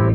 Hey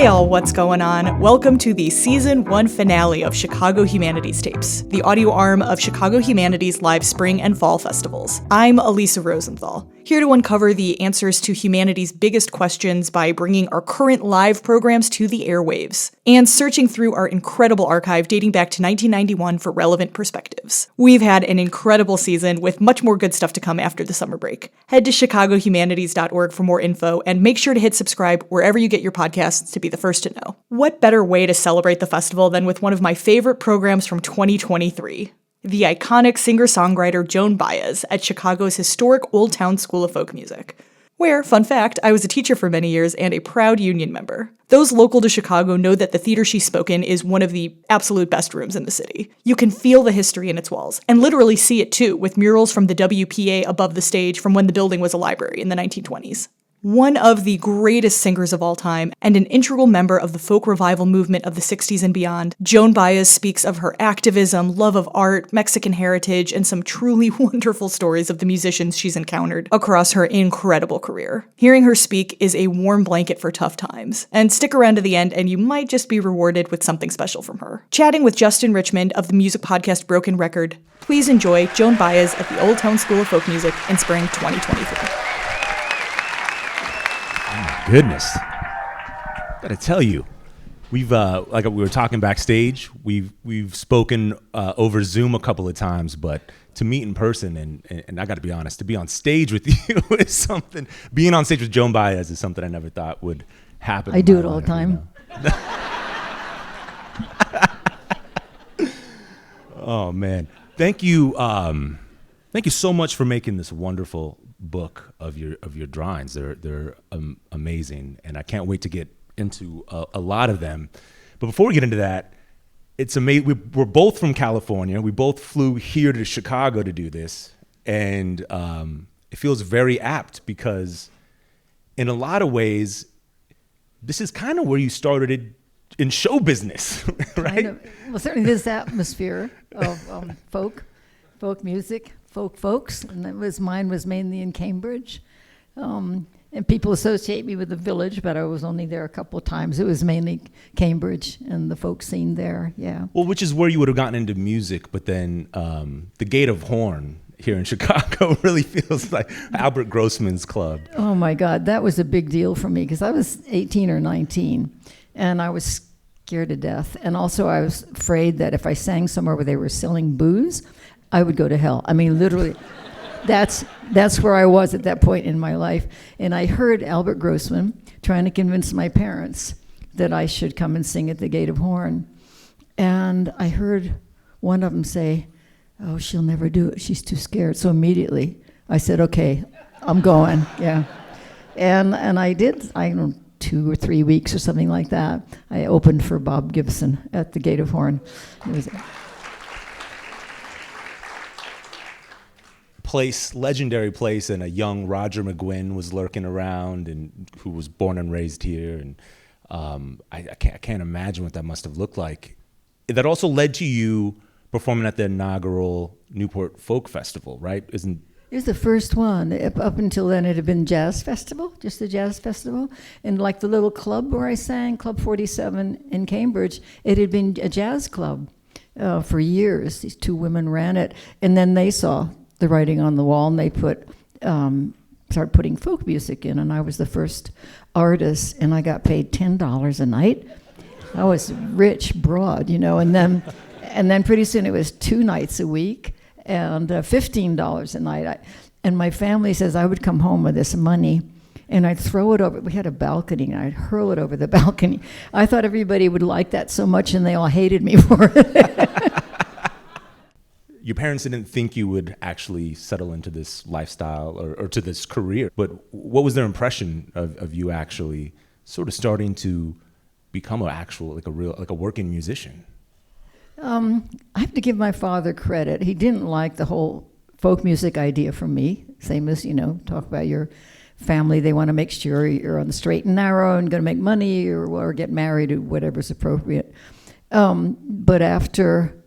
all, what's going on? Welcome to the Season 1 finale of Chicago Humanities Tapes, the audio arm of Chicago Humanities' live spring and fall festivals. I'm Elisa Rosenthal, here to uncover the answers to humanities' biggest questions by bringing our current live programs to the airwaves, and searching through our incredible archive dating back to 1991 for relevant perspectives. We've had an incredible season with much more good stuff to come after the summer break. Head to chicagohumanities.org for more info, and make sure to hit subscribe wherever you get your podcasts to be the first to know. What better way to celebrate the festival than with one of my favorite programs from 2023? The iconic singer-songwriter Joan Baez at Chicago's historic Old Town School of Folk Music, where, fun fact, I was a teacher for many years and a proud union member. Those local to Chicago know that the theater she spoke in is one of the absolute best rooms in the city. You can feel the history in its walls, and literally see it too, with murals from the WPA above the stage from when the building was a library in the 1920s. One of the greatest singers of all time, and an integral member of the folk revival movement of the 60s and beyond, Joan Baez speaks of her activism, love of art, Mexican heritage, and some truly wonderful stories of the musicians she's encountered across her incredible career. Hearing her speak is a warm blanket for tough times, and stick around to the end and you might just be rewarded with something special from her. Chatting with Justin Richmond of the music podcast Broken Record, please enjoy Joan Baez at the Old Town School of Folk Music in spring 2023. Goodness, gotta tell you, we've like we were talking backstage. We've spoken over Zoom a couple of times, but to meet in person and I got to be honest, to be on stage with you is something. Being on stage with Joan Baez is something I never thought would happen. I do it all the time. You know? Oh man, thank you so much for making this wonderful book of your drawings. They're amazing, and I can't wait to get into a lot of them. But before we get into that, it's amazing. We're both from California. We both flew here to Chicago to do this, and it feels very apt because in a lot of ways, this is kind of where you started it in show business, right? Well, certainly this atmosphere of folk music, folks, and mine was mainly in Cambridge. And people associate me with the Village, but I was only there a couple of times. It was mainly Cambridge and the folk scene there, yeah. Well, which is where you would have gotten into music, but then the Gate of Horn here in Chicago really feels like Albert Grossman's club. Oh my God, that was a big deal for me because I was 18 or 19, and I was scared to death. And also I was afraid that if I sang somewhere where they were selling booze, I would go to hell. I mean, literally, that's where I was at that point in my life. And I heard Albert Grossman trying to convince my parents that I should come and sing at the Gate of Horn. And I heard one of them say, "Oh, she'll never do it. She's too scared." So immediately I said, "Okay, I'm going." Yeah. And I did, I don't know, 2 or 3 weeks or something like that. I opened for Bob Gibson at the Gate of Horn. It was legendary place, and a young Roger McGuinn was lurking around, and who was born and raised here, and I can't imagine what that must have looked like. That also led to you performing at the inaugural Newport Folk Festival, right? It was the first one. Up until then, it had been jazz festival, just a jazz festival, and like the little club where I sang, Club 47 in Cambridge, it had been a jazz club for years. These two women ran it, and then they saw the writing on the wall, and they started putting folk music in, and I was the first artist, and I got paid $10 a night. I was rich broad, you know, and then pretty soon it was 2 nights a week and $15 a night. And my family says I would come home with this money and I'd throw it over. We had a balcony, and I'd hurl it over the balcony. I thought everybody would like that so much, and they all hated me for it. Your parents didn't think you would actually settle into this lifestyle or to this career, but what was their impression of you actually sort of starting to become a working musician? I have to give my father credit. He didn't like the whole folk music idea from me. Same as, talk about your family. They want to make sure you're on the straight and narrow and going to make money or get married or whatever's appropriate. But after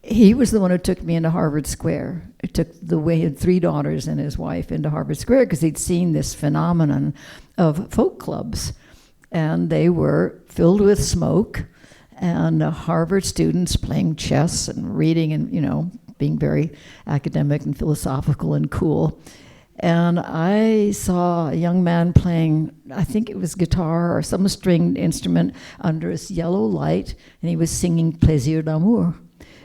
he was the one who took me into Harvard Square. It took he had 3 daughters and his wife into Harvard Square because he'd seen this phenomenon of folk clubs. And they were filled with smoke and Harvard students playing chess and reading and, being very academic and philosophical and cool. And I saw a young man playing, I think it was guitar or some stringed instrument under this yellow light, and he was singing Plaisir d'amour.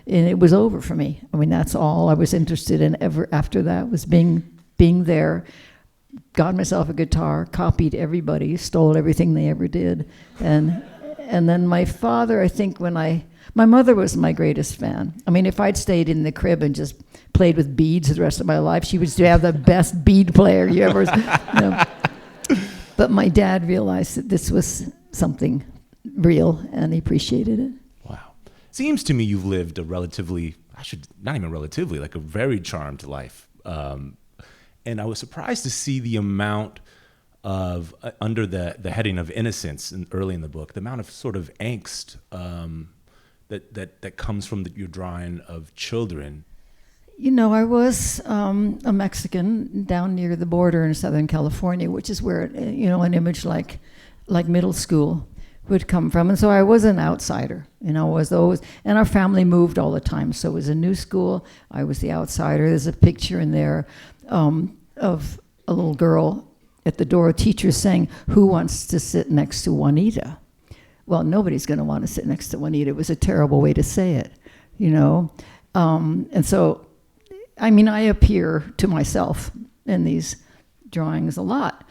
And it was over for me. I mean, that's all I was interested in ever after that was being there, got myself a guitar, copied everybody, stole everything they ever did. And then my father, I think my mother was my greatest fan. I mean, if I'd stayed in the crib and just played with beads the rest of my life, she would have the best bead player you ever. But my dad realized that this was something real, and he appreciated it. Wow. Seems to me you've lived a relatively, not even relatively, like a very charmed life. And I was surprised to see the amount of, under the heading of innocence early in the book, the amount of sort of angst that comes from your drawing of children. I was a Mexican down near the border in Southern California, which is where, an image like middle school would come from. And so I was an outsider, was always, and our family moved all the time. So it was a new school. I was the outsider. There's a picture in there of a little girl at the door, a teacher saying, "Who wants to sit next to Juanita?" Well, nobody's going to want to sit next to Juanita. It was a terrible way to say it, And so, I appear to myself in these drawings a lot.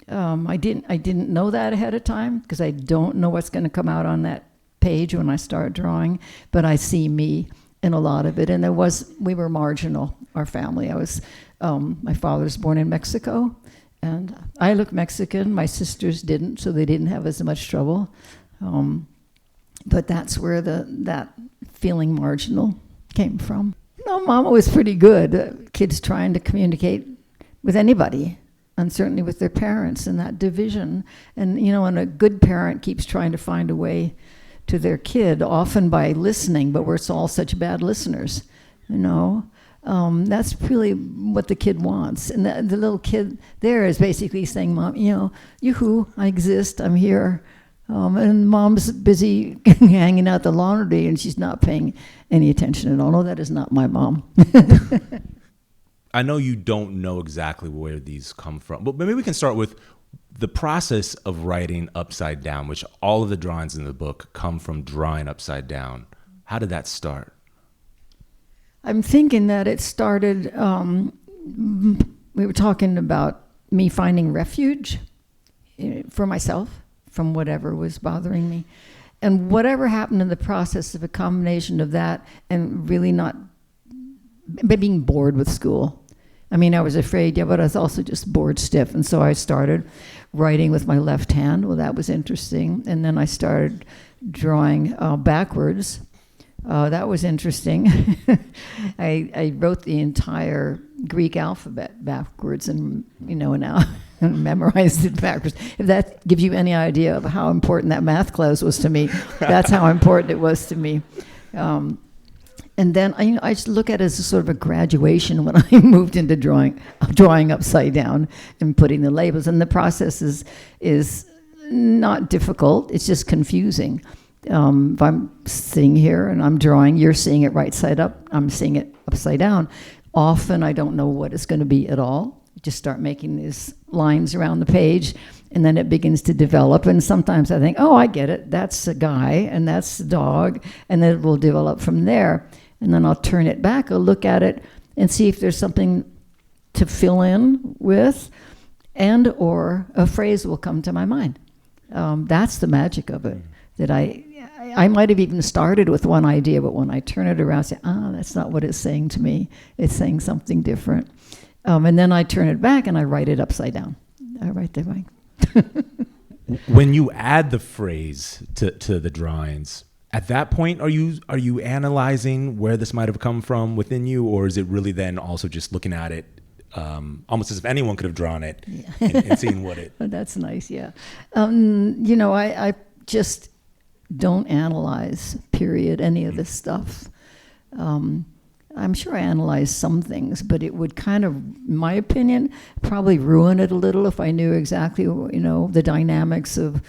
I didn't know that ahead of time because I don't know what's going to come out on that page when I start drawing, but I see me in a lot of it. And we were marginal, our family. My father's born in Mexico, and I look Mexican. My sisters didn't, so they didn't have as much trouble. But that's where that feeling marginal came from. Mama was pretty good. Kids trying to communicate with anybody, and certainly with their parents, and that division. And, and a good parent keeps trying to find a way to their kid, often by listening, but we're all such bad listeners, That's really what the kid wants. And the little kid there is basically saying, "Mom, yoo-hoo, I exist, I'm here." And Mom's busy hanging out the laundry, and she's not paying any attention at all. No, that is not my mom. I know you don't know exactly where these come from, but maybe we can start with the process of writing upside down, which all of the drawings in the book come from drawing upside down. How did that start? I'm thinking that it started, we were talking about me finding refuge for myself from whatever was bothering me. And whatever happened in the process of a combination of that and really not being bored with school. I was afraid, but I was also just bored stiff. And so I started writing with my left hand. Well, that was interesting. And then I started drawing backwards. That was interesting. I wrote the entire Greek alphabet backwards and, now memorized it backwards. If that gives you any idea of how important that math class was to me, that's how important it was to me. And then I just look at it as a sort of a graduation when I moved into drawing upside down and putting the labels. And the process is not difficult. It's just confusing. If I'm sitting here and I'm drawing, you're seeing it right side up, I'm seeing it upside down. Often I don't know what it's going to be at all. I just start making these lines around the page, and then it begins to develop. And sometimes I think, oh, I get it. That's a guy, and that's a dog, and then it will develop from there. And then I'll turn it back, I'll look at it and see if there's something to fill in with, and or a phrase will come to my mind. That's the magic of it. That I might have even started with one idea, but when I turn it around, I say, that's not what it's saying to me. It's saying something different. And then I turn it back and I write it upside down. I write the right. When you add the phrase to the drawings, at that point, are you analyzing where this might have come from within you, or is it really then also just looking at it almost as if anyone could have drawn it, yeah. and seeing what it... That's nice, yeah. I just don't analyze, period, any of this stuff. I'm sure I analyzed some things, but it would kind of, in my opinion, probably ruin it a little if I knew exactly, the dynamics of.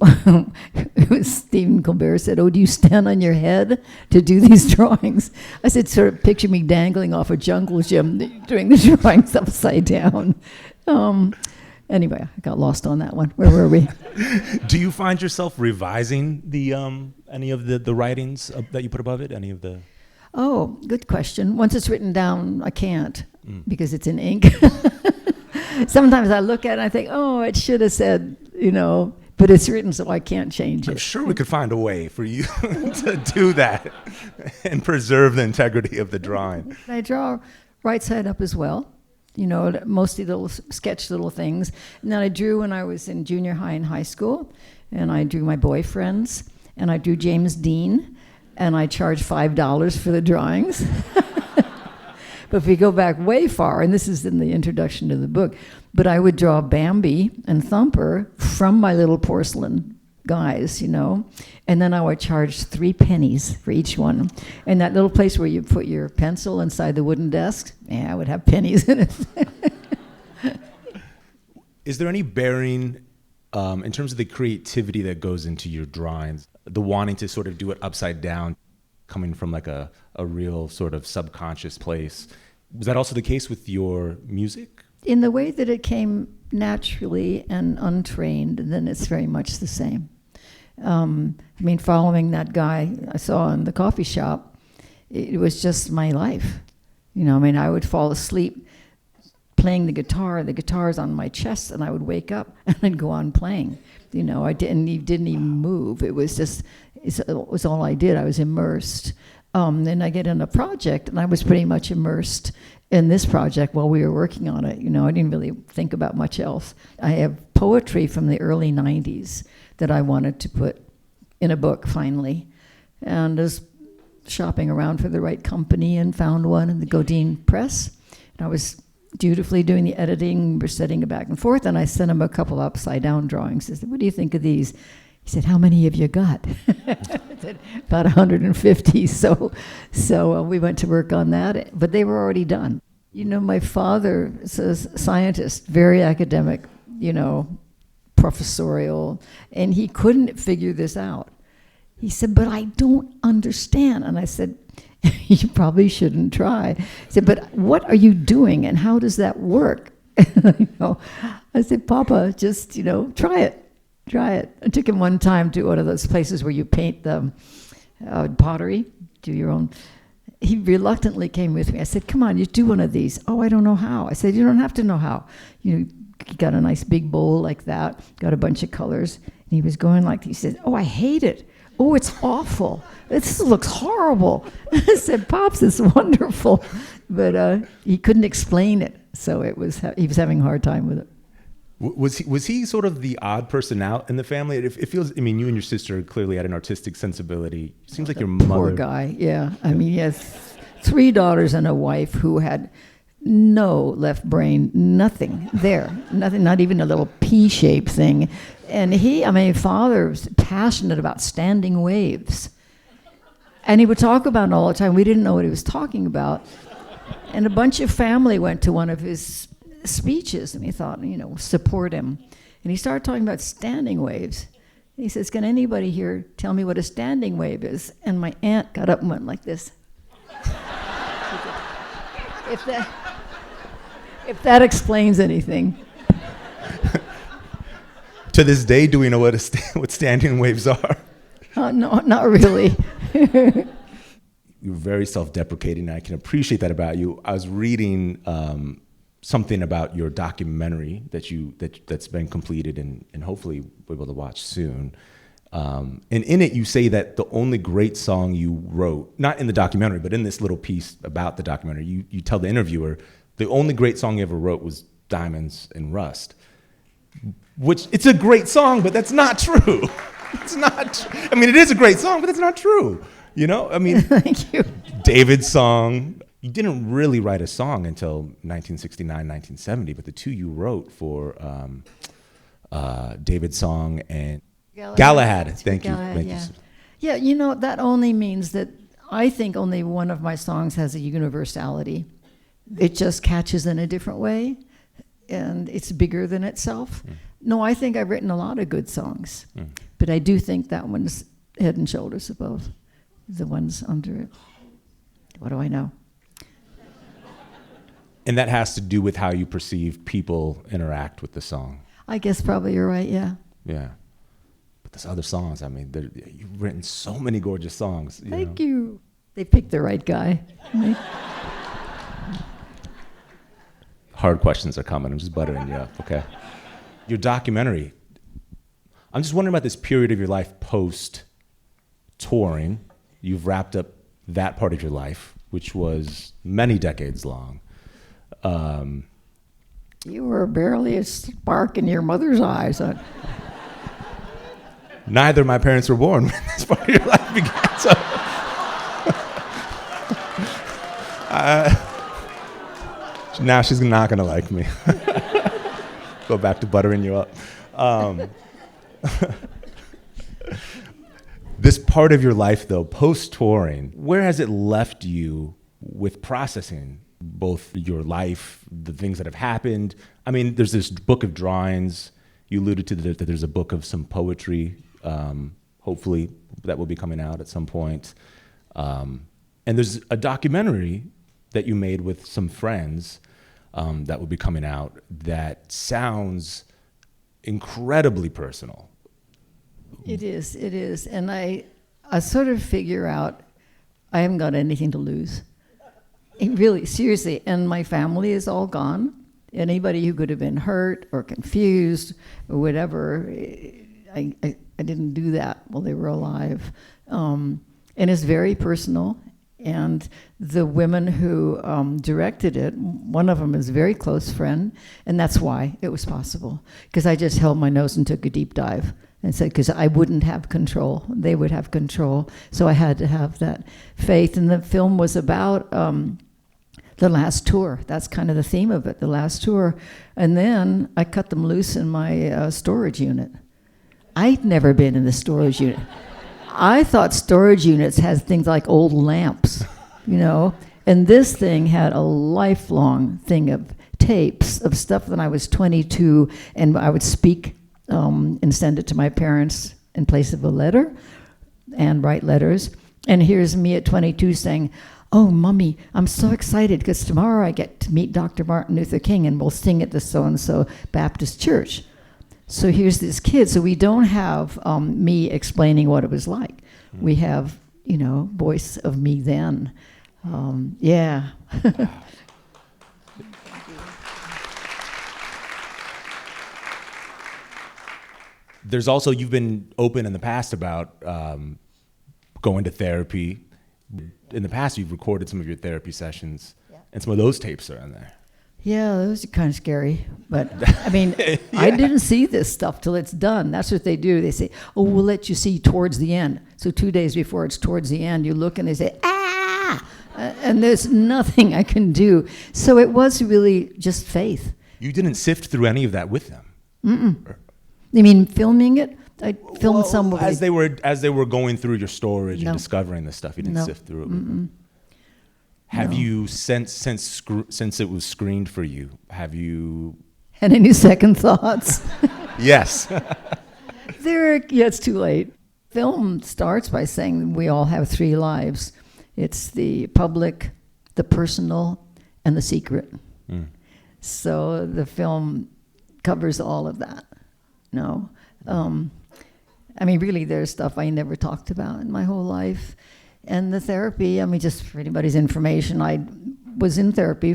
It was Stephen Colbert said, "Oh, do you stand on your head to do these drawings?" I said, "Sort of picture me dangling off a jungle gym doing the drawings upside down." Anyway, I got lost on that one. Where were we? Do you find yourself revising any of the writings that you put above it? Any of the? Oh, good question. Once it's written down, I can't because it's in ink. Sometimes I look at it and I think, oh, it should have said, but it's written, so I can't change it. I'm sure we could find a way for you to do that and preserve the integrity of the drawing. I draw right side up as well, mostly little sketch little things. And then I drew when I was in junior high and high school, and I drew my boyfriends, and I drew James Dean, and I charged $5 for the drawings. But if we go back way far, and this is in the introduction to the book, but I would draw Bambi and Thumper from my little porcelain guys, and then I would charge 3 pennies for each one. And that little place where you put your pencil inside the wooden desk, I would have pennies in it. Is there any bearing in terms of the creativity that goes into your drawings, the wanting to sort of do it upside down, coming from like a real sort of subconscious place? Was that also the case with your music? In the way that it came naturally and untrained, then it's very much the same. Following that guy I saw in the coffee shop, it was just my life. I would fall asleep playing the guitar's on my chest, and I would wake up and I'd go on playing. I didn't even move. It was all I did. I was immersed. Then I get in a project, and I was pretty much immersed in this project while we were working on it. I didn't really think about much else. I have poetry from the early 90s that I wanted to put in a book finally. And I was shopping around for the right company and found one in the Godine Press. And I was dutifully doing the editing, we're setting it back and forth, and I sent him a couple upside down drawings. I said, "What do you think of these?" He said, "How many have you got?" I said, "About 150. So we went to work on that, but they were already done. My father is a scientist, very academic, professorial, and he couldn't figure this out. He said, "But I don't understand." And I said, "You probably shouldn't try." He said, "But what are you doing, and how does that work?" I said, "Papa, just, try it. Try it." I took him one time to one of those places where you paint the pottery, do your own. He reluctantly came with me. I said, "Come on, you do one of these." "Oh, I don't know how." I said, "You don't have to know how. You got a nice big bowl like that, got a bunch of colors." And he was going like, he said, "Oh, I hate it. Oh, it's awful. This looks horrible." I said, "Pops, it's wonderful." But he couldn't explain it, so he was having a hard time with it. Was he sort of the odd person out in the family? It feels, you and your sister clearly had an artistic sensibility. It seems like your mother. Poor guy, yeah. He has 3 daughters and a wife who had no left brain, nothing there, nothing, not even a little P-shaped thing. And father was passionate about standing waves. And he would talk about it all the time. We didn't know what he was talking about. And a bunch of family went to one of his speeches, and he thought, support him. And he started talking about standing waves. And he says, "Can anybody here tell me what a standing wave is?" And my aunt got up and went like this. If that explains anything. To this day, do we know what standing waves are? No, not really. You're very self-deprecating, and I can appreciate that about you. I was reading something about your documentary that's been completed and hopefully we'll be able to watch soon. And in it, you say that the only great song you wrote, not in the documentary, but in this little piece about the documentary, you tell the interviewer the only great song you ever wrote was "Diamonds and Rust," which it's a great song, but that's not true. It's not. It is a great song, but that's not true. Thank you. David's song. You didn't really write a song until 1969, 1970, but the two you wrote for David's song and Galahad. Thank you. Yeah, that only means that I think only one of my songs has a universality. It just catches in a different way, and it's bigger than itself. No, I think I've written a lot of good songs, but I do think that one's head and shoulders above the ones under it. What do I know? And that has to do with how you perceive people interact with the song. I guess probably you're right, yeah. Yeah. But there's other songs. I mean, you've written so many gorgeous songs. Thank you. They picked the right guy. Hard questions are coming. I'm just buttering you up, okay? Your documentary. I'm just wondering about this period of your life post-touring. You've wrapped up that part of your life, which was many decades long. You were barely a spark in your mother's eyes. Neither of my parents were born when this part of your life began. So now she's not going to like me. Go back to buttering you up. This part of your life, though, post-touring, where has it left you with processing both your life, the things that have happened? I mean, there's this book of drawings. You alluded to that there's a book of some poetry, hopefully that will be coming out at some point. And there's a documentary that you made with some friends that will be coming out that sounds incredibly personal. It is. And I sort of figure out I haven't got anything to lose. Really, seriously. And my family is all gone. Anybody who could have been hurt or confused or whatever, I didn't do that while they were alive. And it's very personal. And the women who directed it, one of them is a very close friend, and that's why it was possible. Because I just held my nose and took a deep dive and said, because I wouldn't have control, they would have control. So I had to have that faith. And the film was about the last tour. That's kind of the theme of it, the last tour. And then I cut them loose in my storage unit. I'd never been in the storage unit. I thought storage units had things like old lamps, and this thing had a lifelong thing of tapes of stuff when I was 22, and I would speak and send it to my parents in place of a letter and write letters. And here's me at 22 saying, "Oh, Mommy, I'm so excited because tomorrow I get to meet Dr. Martin Luther King and we'll sing at the so-and-so Baptist church." So here's this kid. So we don't have me explaining what it was like. We have, voice of me then. Yeah. There's also, you've been open in the past about going to therapy. In the past, you've recorded some of your therapy sessions, and some of those tapes are in there. Yeah, those are kind of scary. But, I mean, yeah. I didn't see this stuff till it's done. That's what they do. They say, "Oh, we'll let you see towards the end." So 2 days before it's towards the end, you look and they say, "Ah!" And there's nothing I can do. So it was really just faith. You didn't sift through any of that with them? Mm-mm. You mean filming it? I filmed some of it. As they were going through your storage and discovering this stuff, you didn't sift through it with them? Have you, since it was screened for you, have you had any second thoughts? Yes. It's too late. Film starts by saying we all have 3 lives. It's the public, the personal, and the secret. So the film covers all of that. I mean, really, there's stuff I never talked about in my whole life. And the therapy, I mean, just for anybody's information, I was in therapy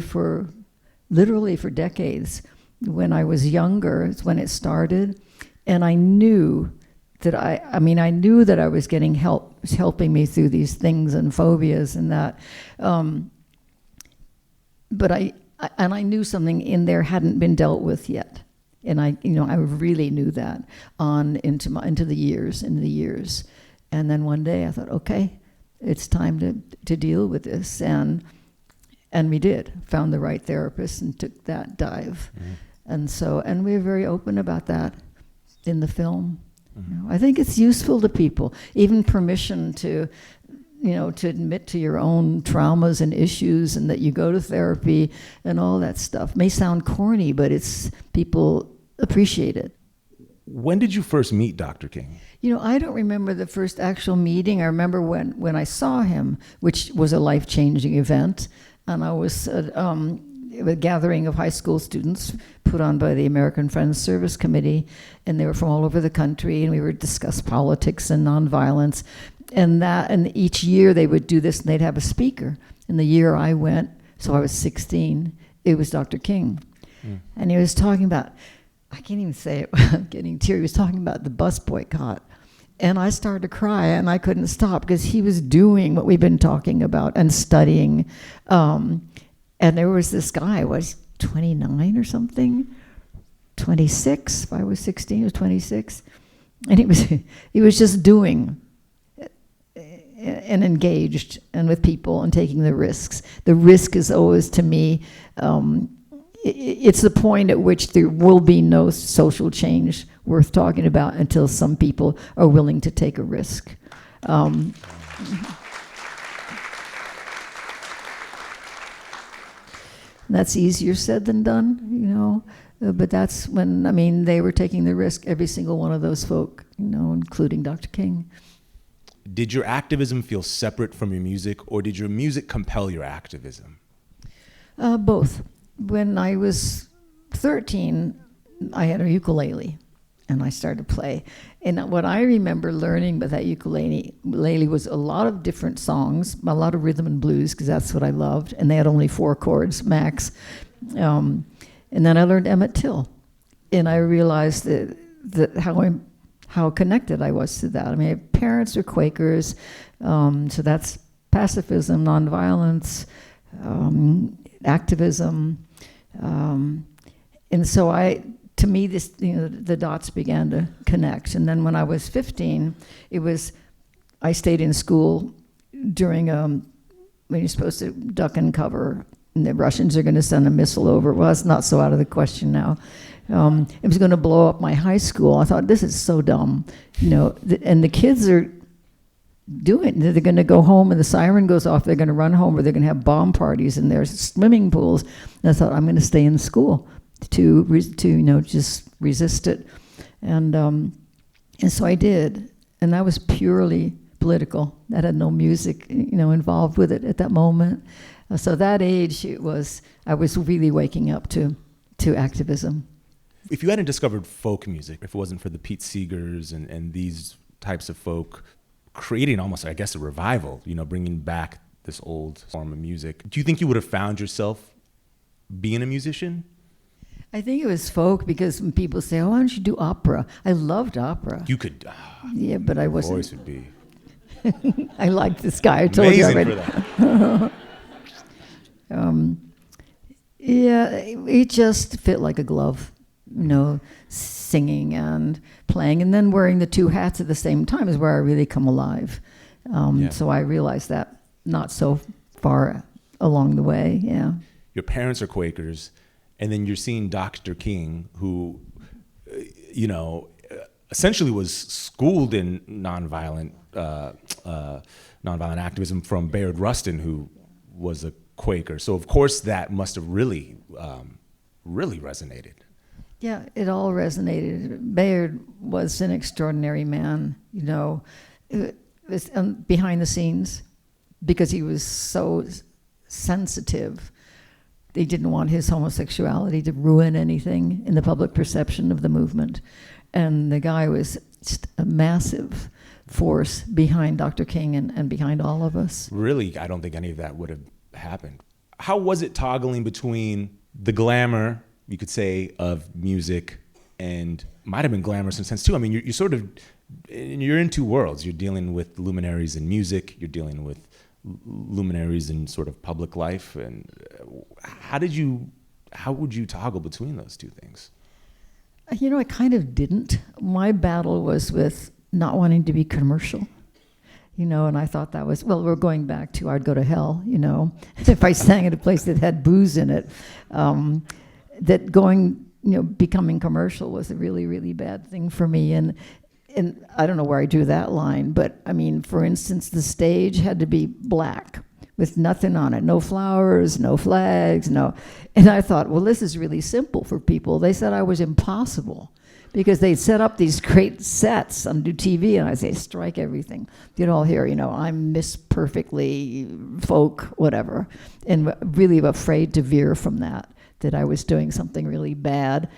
literally for decades. When I was younger, it's when it started. And I knew that I knew that I was getting help, it was helping me through these things and phobias and that. But I knew something in there hadn't been dealt with yet. And I really knew that into the years. And then one day I thought, okay, it's time to deal with this, and we did. Found the right therapist and took that dive, and we're very open about that in the film. I think it's useful to people, even permission to to admit to your own traumas and issues, and that you go to therapy and all that stuff. May sound corny, but people appreciate it. When did you first meet Dr. King? I don't remember the first actual meeting. I remember when I saw him, which was a life-changing event, and I was at a gathering of high school students put on by the American Friends Service Committee, and they were from all over the country, and we would discuss politics and nonviolence. And each year they would do this, and they'd have a speaker. And the year I went, so I was 16, it was Dr. King. And he was talking about, I can't even say it, I'm getting teary. He was talking about the bus boycott. And I started to cry, and I couldn't stop, because he was doing what we've been talking about and studying. And there was this guy, was 29 or something, 26, if I was 16, he was 26. And he was just doing and engaged and with people and taking the risks. The risk is always, to me, it's the point at which there will be no social change worth talking about until some people are willing to take a risk. That's easier said than done, but that's when, they were taking the risk, every single one of those folk, including Dr. King. Did your activism feel separate from your music, or did your music compel your activism? Both. When I was 13, I had a ukulele, and I started to play. And what I remember learning with that ukulele was a lot of different songs, a lot of rhythm and blues, because that's what I loved, and they had only 4 chords max. And then I learned Emmett Till, and I realized that how connected I was to that. My parents were Quakers, so that's pacifism, nonviolence, activism, and so to me, this, the dots began to connect. And then when I was 15, I stayed in school during when you're supposed to duck and cover, and the Russians are going to send a missile over. Well, it's not so out of the question now. It was going to blow up my high school. I thought, this is so dumb, and the kids are doing it. They're going to go home, and the siren goes off. They're going to run home, or they're going to have bomb parties in their swimming pools. And I thought, I'm going to stay in school to just resist it, and so I did, and that was purely political. That had no music, involved with it at that moment. So that age, I was really waking up to activism. If you hadn't discovered folk music, if it wasn't for the Pete Seegers and these types of folk creating almost, I guess, a revival, bringing back this old form of music, do you think you would have found yourself being a musician? I think it was folk, because when people say, "Oh, why don't you do opera?" I loved opera. You could. Yeah, but I wasn't. Voice would be. I liked this guy. I told you already. For that. Yeah, it just fit like a glove. Singing and playing, and then wearing the 2 hats at the same time is where I really come alive. So I realized that not so far along the way. Yeah. Your parents are Quakers. And then you're seeing Dr. King, who, essentially was schooled in nonviolent activism from Bayard Rustin, who was a Quaker. So of course that must have really resonated. Yeah, it all resonated. Bayard was an extraordinary man, it was, behind the scenes, because he was so sensitive. They didn't want his homosexuality to ruin anything in the public perception of the movement. And the guy was just a massive force behind Dr. King and behind all of us. Really, I don't think any of that would have happened. How was it toggling between the glamour, you could say, of music, and might have been glamorous in a sense too? I mean, you're in 2 worlds. You're dealing with luminaries in music, you're dealing with luminaries in sort of public life, and how would you toggle between those 2 things? I kind of didn't. My battle was with not wanting to be commercial, and I thought that was, we're going back to I'd go to hell, if I sang at a place that had booze in it. That becoming commercial was a really, really bad thing for me. And and I don't know where I drew that line, but I mean, for instance, the stage had to be black with nothing on it, no flowers, no flags, no. And I thought, well, this is really simple for people. They said I was impossible because they'd set up these great sets on TV, and I say, strike everything. You'd all hear, I'm Miss Perfectly Folk, whatever, and really afraid to veer from that I was doing something really bad.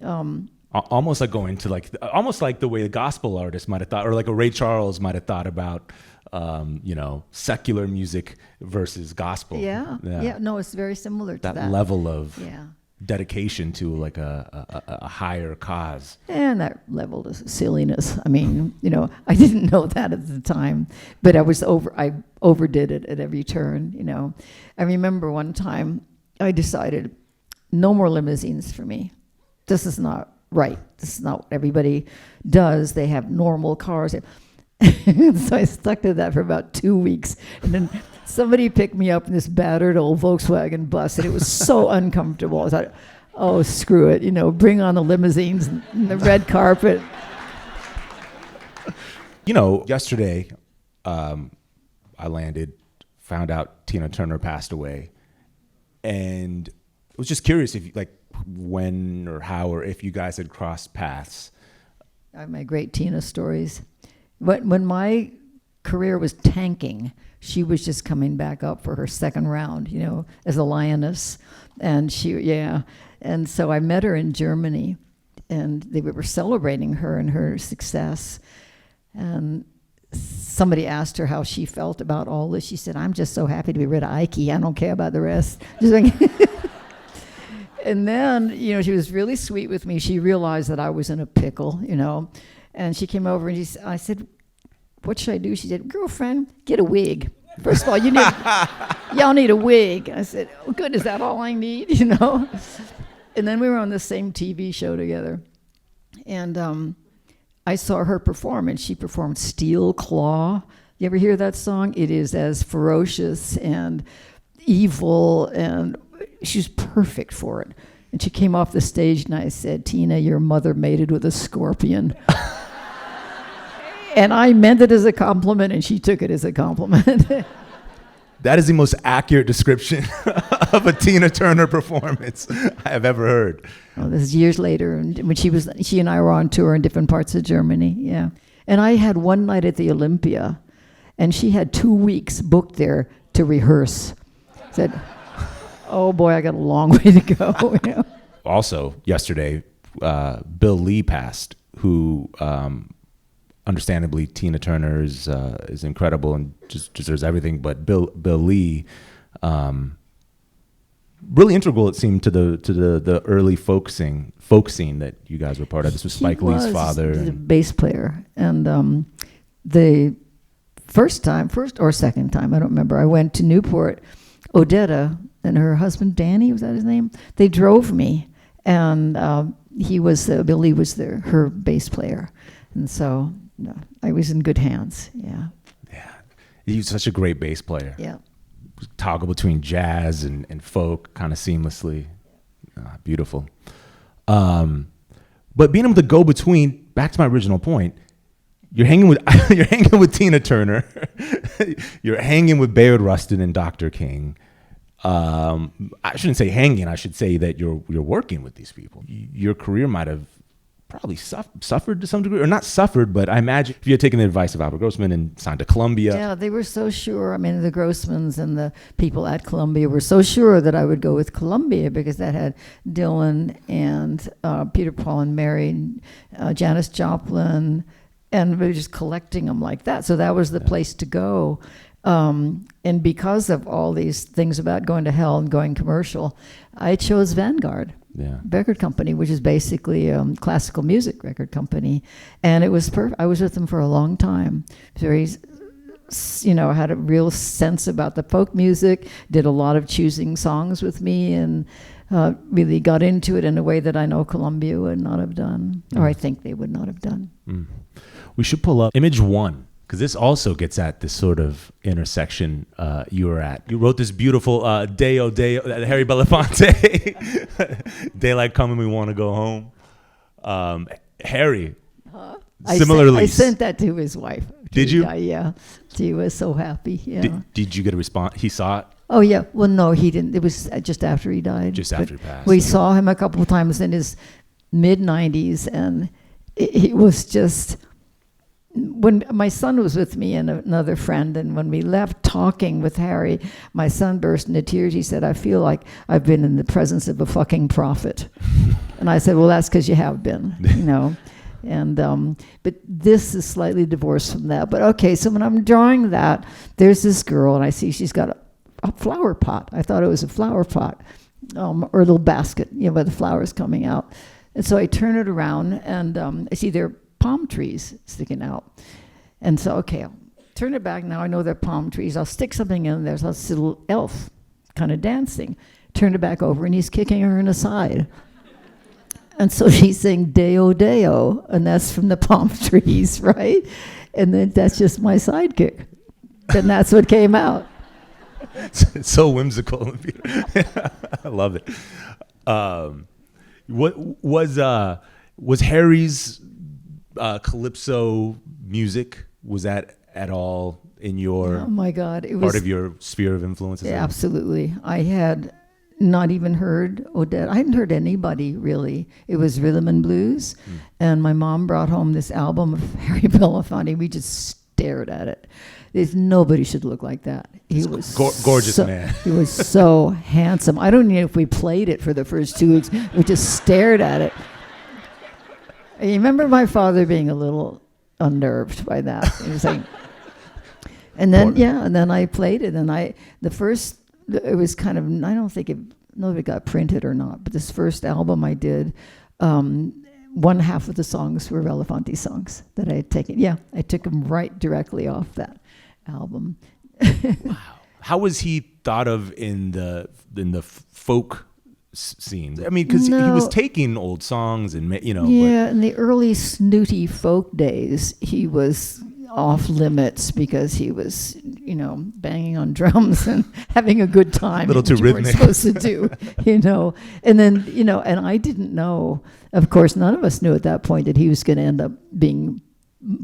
Almost like going to almost like the way a gospel artist might have thought, or like a Ray Charles might have thought about, secular music versus gospel. Yeah. No, it's very similar to that. That level of dedication to like a higher cause. And that level of silliness. I mean, I didn't know that at the time, but I overdid it at every turn. I remember one time I decided no more limousines for me. This is not right. This is not what everybody does. They have normal cars. So I stuck to that for about 2 weeks. And then somebody picked me up in this battered old Volkswagen bus, and it was so uncomfortable. I thought, oh, screw it. Bring on the limousines and the red carpet. Yesterday, I landed, found out Tina Turner passed away, and I was just curious if, when or how or if you guys had crossed paths. I have my great Tina stories. When my career was tanking, she was just coming back up for her second round, as a lioness. And and so I met her in Germany, and they were celebrating her and her success. And somebody asked her how she felt about all this. She said, I'm just so happy to be rid of Ike. I don't care about the rest. And then, she was really sweet with me. She realized that I was in a pickle, and she came over and I said, what should I do? She said, girlfriend, get a wig. First of all, y'all need a wig. I said, oh, good, is that all I need, And then we were on the same TV show together. And I saw her perform, and she performed Steel Claw. You ever hear that song? It is as ferocious and evil, and she's perfect for it. And she came off the stage, and I said, Tina, your mother mated with a scorpion. And I meant it as a compliment, and she took it as a compliment. That is the most accurate description of a Tina Turner performance I have ever heard. Well, this is years later, and when she and I were on tour in different parts of Germany, yeah. And I had one night at the Olympia, and she had 2 weeks booked there to rehearse. Said, oh boy, I got a long way to go. Also, yesterday, Bill Lee passed, who understandably Tina Turner is incredible and just deserves everything. But Bill Lee, really integral, it seemed, to the early folk scene that you guys were part of. This was Spike Lee's father. He was a bass player, and the first or second time, I don't remember, I went to Newport. Odetta and her husband Danny, was that his name? They drove me, and Bill Lee was her bass player, and so I was in good hands. Yeah. He was such a great bass player. Yeah. Toggle between jazz and folk kind of seamlessly. Beautiful. But being able to go between, back to my original point, you're hanging with Tina Turner, you're hanging with Bayard Rustin and Dr. King. I shouldn't say hanging. I should say that you're working with these people. Your career might have probably suffered to some degree, or not suffered, but I imagine if you had taken the advice of Albert Grossman and signed to Columbia. Yeah, they were so sure. I mean, the Grossmans and the people at Columbia were so sure that I would go with Columbia because that had Dylan and Peter, Paul and Mary, Janis Joplin, and we were just collecting them like that. So that was the place to go. And because of all these things about going to hell and going commercial, I chose Vanguard. Record company, which is basically a classical music record company, and it was I was with them for a long time. Very, had a real sense about the folk music. Did a lot of choosing songs with me, and really got into it in a way that I know Columbia would not have done, or I think they would not have done. We should pull up image 1. Because this also gets at this sort of intersection you were at. You wrote this beautiful Deo, Harry Belafonte, Daylight Coming, We Want to Go Home. Harry, Similarly, I sent that to his wife. Did you? Yeah. She was so happy. Yeah. Did you get a response? He saw it? Oh, yeah. Well, no, he didn't. It was just after he died. Just after he passed. We saw him a couple of times in his mid-90s, and he was just... When my son was with me and another friend, and when we left talking with Harry, my son burst into tears. He said, I feel like I've been in the presence of a fucking prophet. And I said, well, that's because you have been, you know. And but this is slightly divorced from that. But okay, so when I'm drawing that, there's this girl, and I see she's got a flower pot. I thought it was a flower pot, or a little basket, you know, with the flowers coming out. And so I turn it around, and I see there are palm trees sticking out. And so, okay, I'll turn it back. Now I know they're palm trees. I'll stick something in there. So this little elf kind of dancing. Turn it back over, and he's kicking her in the side. And so she's saying, Deo, Deo, and that's from the palm trees, right? And then that's just my sidekick. And that's what came out. It's so whimsical. I love it. What was Harry's calypso music? Was that at all in your Oh my God. It part was of your sphere of influences? absolutely. I had not even heard Odette. I hadn't heard anybody really. It was rhythm and blues. And my mom brought home this album of Harry Belafonte. We just stared at it. Nobody should look like that. He was gorgeous man. He was so handsome. I don't know if we played it for the first 2 weeks. We just stared at it. I remember my father being a little unnerved by that. He was like, and then I played it, and it was kind of, I don't know if it got printed or not, but this first album I did, one half of the songs were Belafonte songs that I had taken. Yeah, I took them right directly off that album. Wow. How was he thought of in the folk scene? I mean, because he was taking old songs and, you know. Yeah, in the early snooty folk days, he was off limits because he was, you know, banging on drums and having a good time. A little too rhythmic. Supposed to do, you know. And then, you know, and I didn't know, of course, none of us knew at that point that he was going to end up being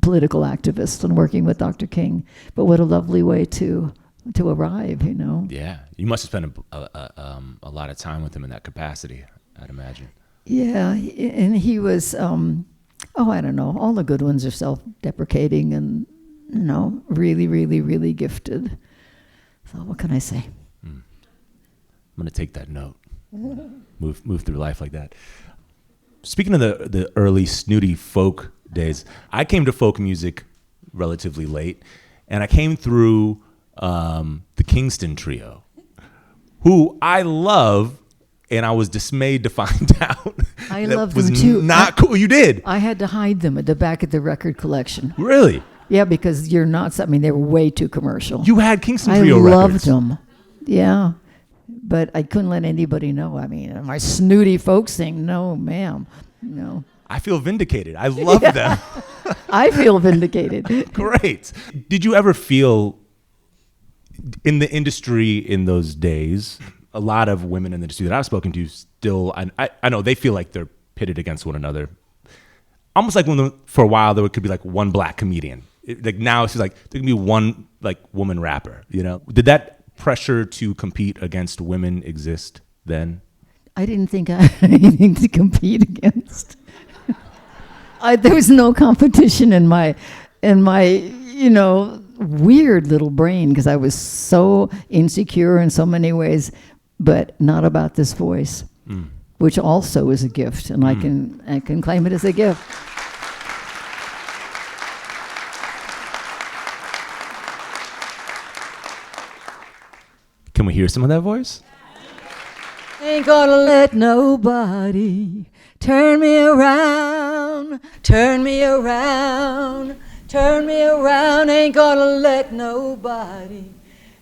political activist and working with Dr. King. But what a lovely way to arrive, you know. Yeah, you must have spent a lot of time with him in that capacity, I'd imagine. Yeah, and he was, I don't know, all the good ones are self-deprecating and, you know, really, really, really gifted. So what can I say? I'm going to take that note. Move through life like that. Speaking of the early snooty folk days, I came to folk music relatively late, and I came through the Kingston Trio, who I love, and I was dismayed to find out I that love was them too. not cool. You did? I had to hide them at the back of the record collection. Really? Yeah, because you're not, I mean, they were way too commercial. You had Kingston Trio records. I loved them. Yeah. But I couldn't let anybody know. I mean, my snooty folks thing, no, ma'am. No. I feel vindicated. I love them. I feel vindicated. Great. Did you ever feel in the industry in those days, a lot of women in the industry that I've spoken to still, I know they feel like they're pitted against one another. Almost like when for a while there could be like one black comedian. Like now it's just like there can be one like woman rapper, you know? Did that pressure to compete against women exist then? I didn't think I had anything to compete against. There was no competition in my, you know, weird little brain because I was so insecure in so many ways, but not about this voice, which also is a gift, and I can claim it as a gift. Can we hear some of that voice? Ain't gonna let nobody turn me around, turn me around, turn me around. Ain't gonna let nobody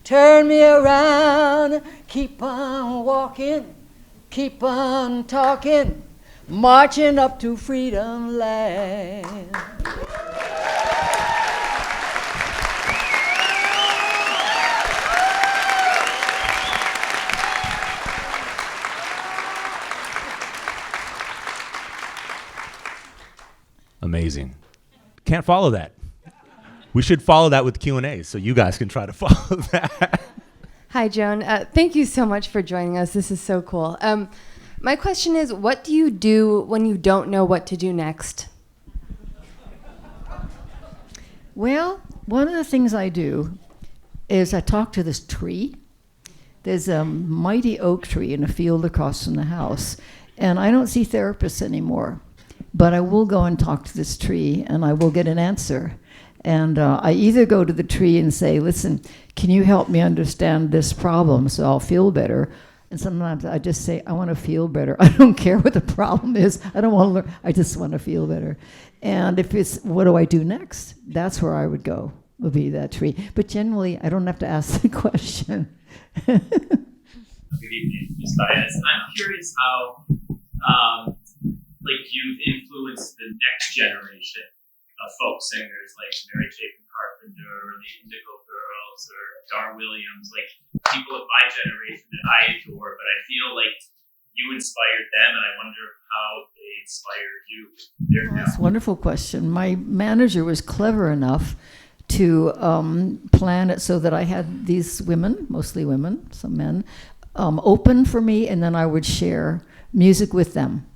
turn me around. Keep on walking, keep on talking, marching up to freedom land. Amazing. can't follow that. We should follow that with Q&A so you guys can try to follow that. Hi, Joan. Thank you so much for joining us. This is so cool. My question is, what do you do when you don't know what to do next? Well, one of the things I do is I talk to this tree. There's a mighty oak tree in a field across from the house, and I don't see therapists anymore, but I will go and talk to this tree, and I will get an answer. And I either go to the tree and say, listen, can you help me understand this problem so I'll feel better? And sometimes I just say, I want to feel better. I don't care what the problem is. I don't want to learn. I just want to feel better. And if it's, what do I do next? That's where I would go, would be that tree. But generally, I don't have to ask the question. Good evening, Ms. Baez. I'm curious how you've influenced the next generation of folk singers like Mary Chapin Carpenter or the Indigo Girls or Dar Williams, like people of my generation that I adore, but I feel like you inspired them, and I wonder how they inspired you. That's a wonderful question. My manager was clever enough to plan it so that I had these women, mostly women, some men, open for me, and then I would share music with them.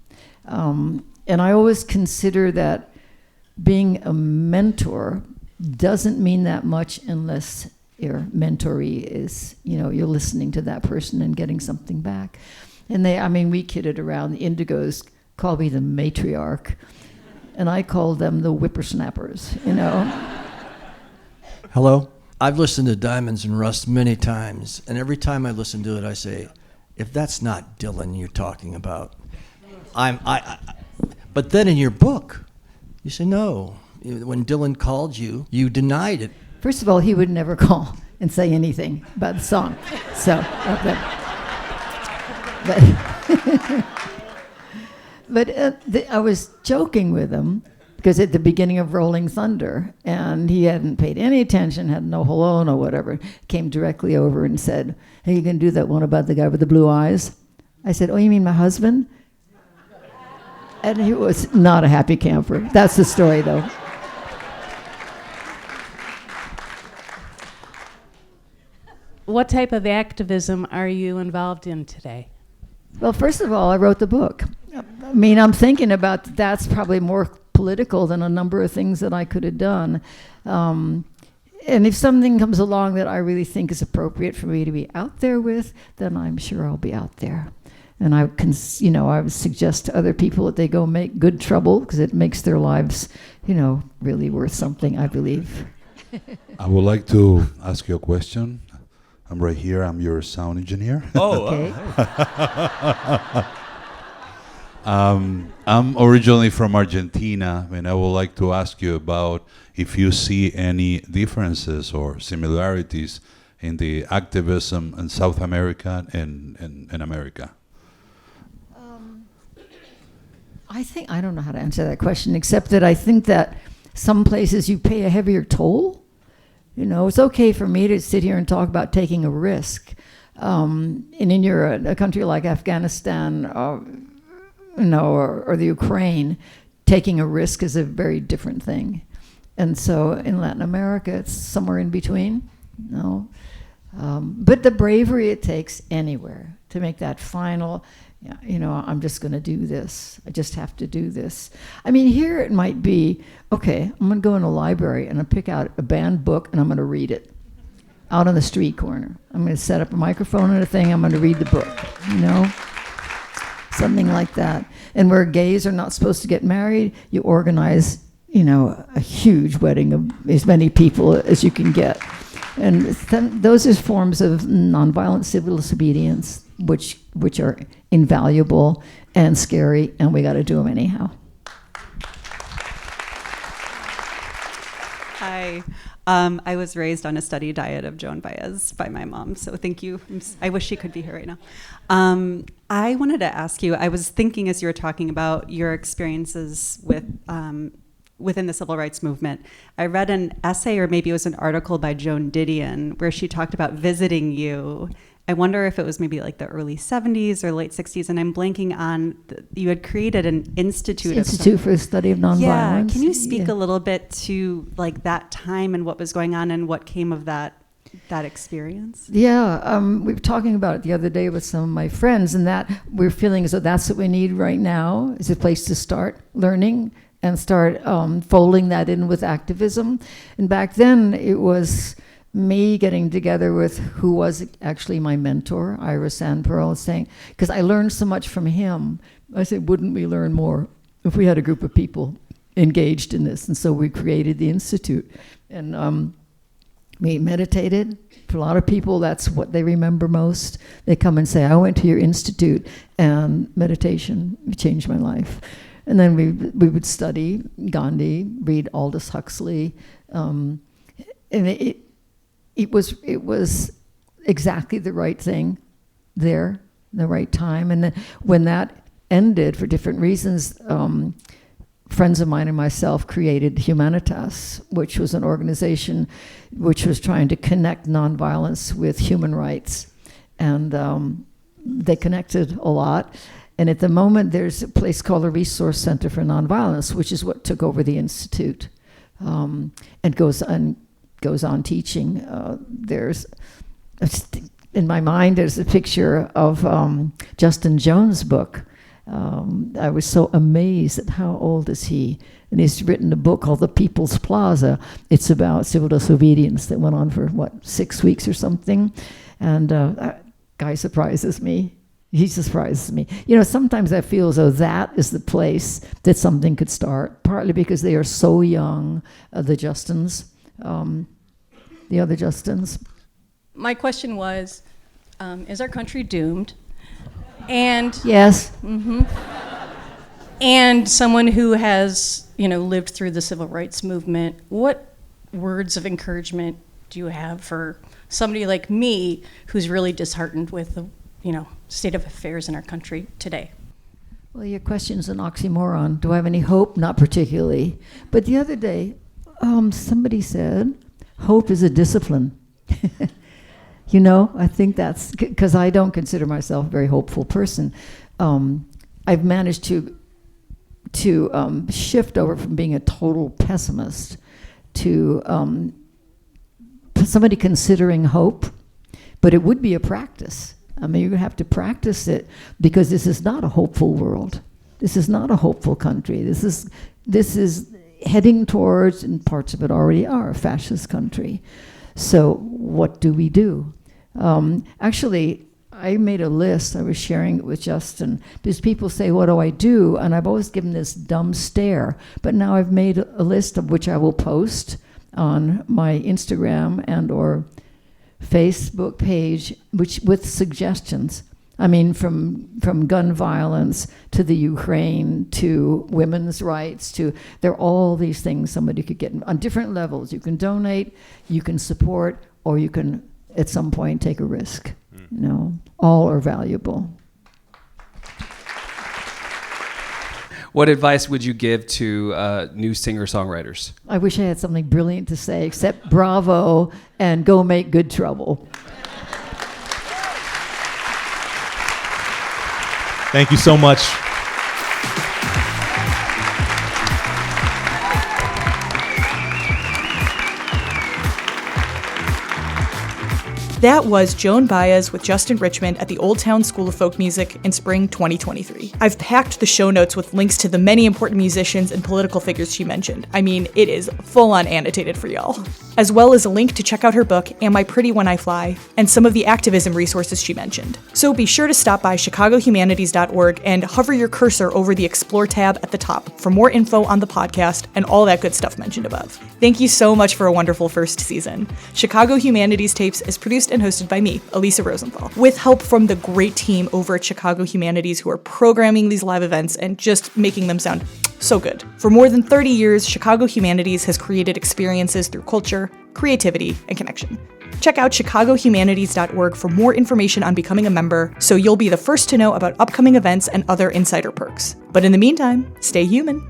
And I always consider that being a mentor doesn't mean that much unless your mentoree is, you're listening to that person and getting something back. And we kidded around. The Indigos called me the matriarch, and I called them the whippersnappers, Hello? I've listened to Diamonds and Rust many times, and every time I listen to it, I say, if that's not Dylan you're talking about, but then in your book, you say, no. When Dylan called you, you denied it. First of all, he would never call and say anything about the song. So, I was joking with him because at the beginning of Rolling Thunder, and he hadn't paid any attention, had no hello, no whatever, came directly over and said, hey, you can do that one about the guy with the blue eyes? I said, oh, you mean my husband? And he was not a happy camper. That's the story, though. What type of activism are you involved in today? Well, first of all, I wrote the book. I'm thinking about that's probably more political than a number of things that I could have done. And if something comes along that I really think is appropriate for me to be out there with, then I'm sure I'll be out there. And I would suggest to other people that they go make good trouble because it makes their lives, really worth something, I believe. I would like to ask you a question. I'm right here. I'm your sound engineer. Oh, okay. I'm originally from Argentina, and I would like to ask you about if you see any differences or similarities in the activism in South America and in America. I don't know how to answer that question, except that I think that some places you pay a heavier toll. It's okay for me to sit here and talk about taking a risk. And in a country like Afghanistan, or the Ukraine, taking a risk is a very different thing. And so in Latin America, it's somewhere in between. But the bravery it takes anywhere to make that final, I'm just going to do this. I just have to do this. Here it might be, okay, I'm going to go in a library and I'll pick out a banned book and I'm going to read it out on the street corner. I'm going to set up a microphone and a thing. I'm going to read the book, something like that. And where gays are not supposed to get married, you organize, a huge wedding of as many people as you can get. And those are forms of nonviolent civil disobedience, which are invaluable and scary, and we got to do them anyhow. Hi. I was raised on a steady diet of Joan Baez by my mom, so thank you. I wish she could be here right now. I wanted to ask you, I was thinking as you were talking about your experiences within the civil rights movement, I read an essay, or maybe it was an article by Joan Didion, where she talked about visiting you I wonder if it was maybe like the early 70s or late 60s, and I'm blanking on, you had created an institute. Institute for the Study of Nonviolence. Yeah, can you speak a little bit to like that time and what was going on and what came of that experience? Yeah, we were talking about it the other day with some of my friends, and that we're feeling as though that's what we need right now, is a place to start learning and start folding that in with activism. And back then, it was me getting together with who was actually my mentor, Ira Sandpearl, saying, because I learned so much from him, I said, wouldn't we learn more if we had a group of people engaged in this? And so we created the Institute. And we meditated. For a lot of people, that's what they remember most. They come and say, I went to your institute, and meditation changed my life. And then we would study Gandhi, read Aldous Huxley, and it was exactly the right thing there, the right time. And then when that ended for different reasons, friends of mine and myself created Humanities, which was an organization which was trying to connect nonviolence with human rights. And they connected a lot. And at the moment, there's a place called a Resource Center for Nonviolence, which is what took over the Institute, and goes on teaching. In my mind, there's a picture of Justin Jones' book. I was so amazed at how old is he. And he's written a book called The People's Plaza. It's about civil disobedience that went on for, 6 weeks or something. And that guy surprises me. He surprises me. Sometimes I feel as though that is the place that something could start, partly because they are so young, the Justins, the other Justins. My question was, is our country doomed? And yes. Mm-hmm. And someone who has, lived through the civil rights movement, what words of encouragement do you have for somebody like me who's really disheartened with the, state of affairs in our country today? Well, your question's an oxymoron. Do I have any hope? Not particularly. But the other day, somebody said, hope is a discipline. I think that's, because I don't consider myself a very hopeful person. I've managed to shift over from being a total pessimist to somebody considering hope, but it would be a practice. You have to practice it, because this is not a hopeful world. This is not a hopeful country. This is heading towards, and parts of it already are, a fascist country. So what do we do? Actually, I made a list. I was sharing it with Justin, because people say, what do I do? And I've always given this dumb stare. But now I've made a list of which I will post on my Instagram and or Facebook page, which with suggestions. From gun violence to the Ukraine to women's rights there are all these things somebody could get on different levels. You can donate, you can support, or you can at some point take a risk. All are valuable. What advice would you give to new singer-songwriters? I wish I had something brilliant to say, except bravo and go make good trouble. Thank you so much. That was Joan Baez with Justin Richmond at the Old Town School of Folk Music in spring 2023. I've packed the show notes with links to the many important musicians and political figures she mentioned. It is full-on annotated for y'all. As well as a link to check out her book, Am I Pretty When I Fly, and some of the activism resources she mentioned. So be sure to stop by chicagohumanities.org and hover your cursor over the Explore tab at the top for more info on the podcast and all that good stuff mentioned above. Thank you so much for a wonderful first season. Chicago Humanities Tapes is produced and hosted by me, Elisa Rosenthal, with help from the great team over at Chicago Humanities who are programming these live events and just making them sound so good. For more than 30 years, Chicago Humanities has created experiences through culture, creativity, and connection. Check out chicagohumanities.org for more information on becoming a member, so you'll be the first to know about upcoming events and other insider perks. But in the meantime, stay human.